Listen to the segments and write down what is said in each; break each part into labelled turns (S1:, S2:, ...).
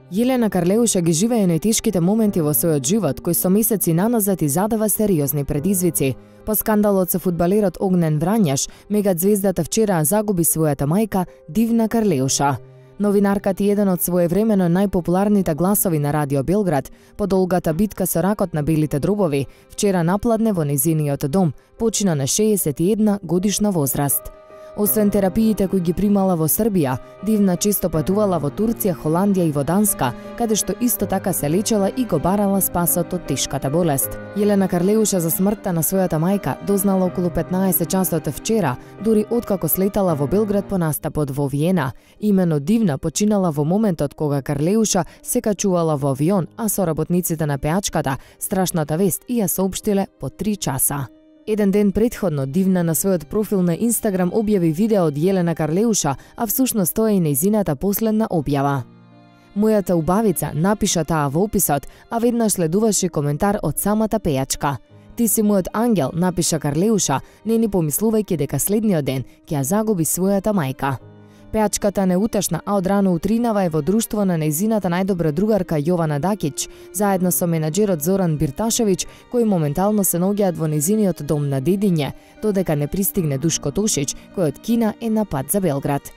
S1: Јелена Карлеуша ги живее најтешките моменти во својот живот, кој со месеци наназад и задава сериозни предизвици. По скандалот со фудбалерот Огнен Врањаш, мегазвездата вчера загуби својата мајка Дивна Карлеуша. Новинарката е еден од своевремено најпопуларните гласови на Радио Белград, по долгата битка со ракот на белите дробови, вчера напладне во нејзиниот дом, почина на 61 годишна возраст. Освен терапиите кои ги примала во Србија, Дивна често патувала во Турција, Холандија и во Данска, каде што исто така се лечела и го барала спасот од тешката болест. Јелена Карлеуша за смртта на својата мајка дознала околу 15 часот вчера, дури откако слетала во Белград по настапот во Виена. Имено Дивна починала во моментот кога Карлеуша се качувала во авион, а соработниците на пеачката страшната вест и ја соопштиле по 3 часа. Еден ден предходно Дивна на својот профил на Инстаграм објави видео од Јелена Карлеуша, а всушност тоа е и нејзината последна објава. Мојата убавица, напиша таа во описот, а веднаш следуваше коментар од самата пејачка. Ти си мојот ангел, напиша Карлеуша, не ни помислувајќи дека следниот ден ќе ја загуби својата мајка. Пеачката не утешна, а одрано утринава е во друштво на нејзината најдобра другарка Јована Дакиќ, заедно со менаџерот Зоран Бирташевиќ, кои моментално се наоѓаат во нејзиниот дом на Дедиње, додека не пристигне Душко Тошиќ, кој од Кина е на пат за Белград.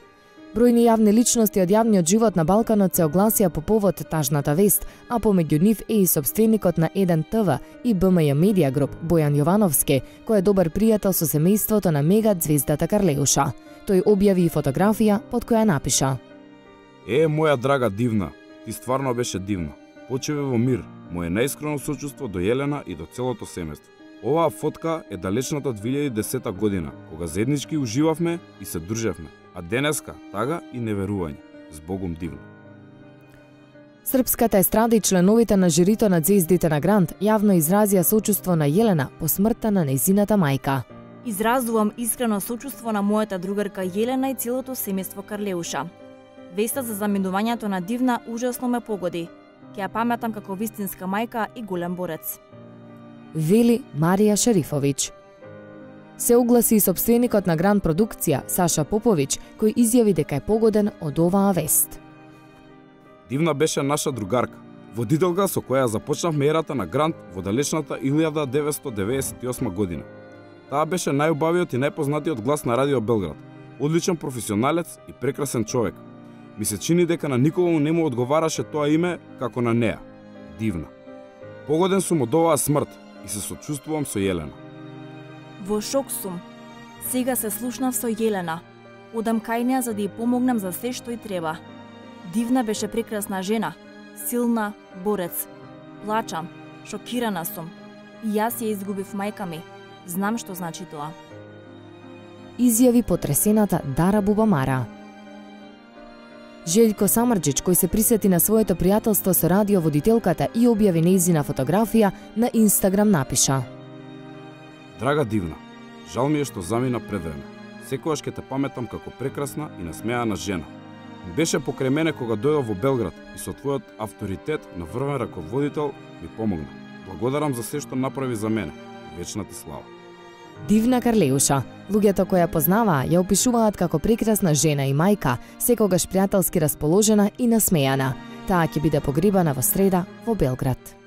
S1: Бројни јавни личности од јавниот живот на Балканот се огласија по повод тажната вест, а помеѓу нив е и сопственикот на 1 ТВ и БМЈ Медија Груп Бојан Јовановски, кој е добар пријател со семејството на мега звездата Карлеуша. Тој објави и фотографија под која напиша:
S2: моја драга Дивна, ти стварно беше дивна. Почиве во мир, моје најискрено сочувство до Јелена и до целото семејство. Оваа фотка е далечната 2010 година, кога заеднички уживавме и се дружевме, а денеска тага и неверување. Збогум Дивна.
S1: Српската естрада и членовите на жирито на звездите на Грант јавно изразија сочувство на Јелена по смртта на нејзината мајка.
S3: Изразувам искрено сочувство на мојата другарка Јелена и целото семејство Карлеуша. Веста за заминувањето на Дивна ужасно ме погоди. Ќе ја паметам како вистинска мајка и голем борец.
S1: Вели Марија Шерифовиќ. Се огласи и сопственикот на Грант продукција Саша Поповиќ, кој изјави дека е погоден од оваа вест.
S2: Дивна беше наша другарка, водителка со која започнавме ерата на Грант во далечната 1998 година. Таа беше најубавиот и најпознатиот глас на Радио Белград, одличен професионалец и прекрасен човек. Ми се чини дека на никого не му одговараше тоа име како на неа, Дивна. Погоден сум од оваа смрт и се сочувствувам со Јелена.
S3: Во шок сум. Сега се слушнав со Јелена. Одам кај неа за да ја помогнам за се што и треба. Дивна беше прекрасна жена, силна, борец. Плачам, шокирана сум. И јас ја изгубив мајка ми. Знам што значи тоа.
S1: Изјави потресената Дара Бубамара. Желјко Самарџиќ, кој се присети на своето пријателство со радиоводителката и објави нејзина фотографија на Инстаграм, напиша:
S2: Драга Дивна, жал ми е што замина превреме. Секогаш ќе те паметам како прекрасна и насмеана жена. Беше покрај мене кога дојдов во Белград и со твојот авторитет на врвен раководител ми помогна. Благодарам за се што направи за мене. Вечна ти слава.
S1: Дивна Карлеуша. Луѓето кои ја познаваа ја опишуваат како прекрасна жена и мајка, секогаш пријателски расположена и насмејана. Таа ќе биде погребана во среда во Белград.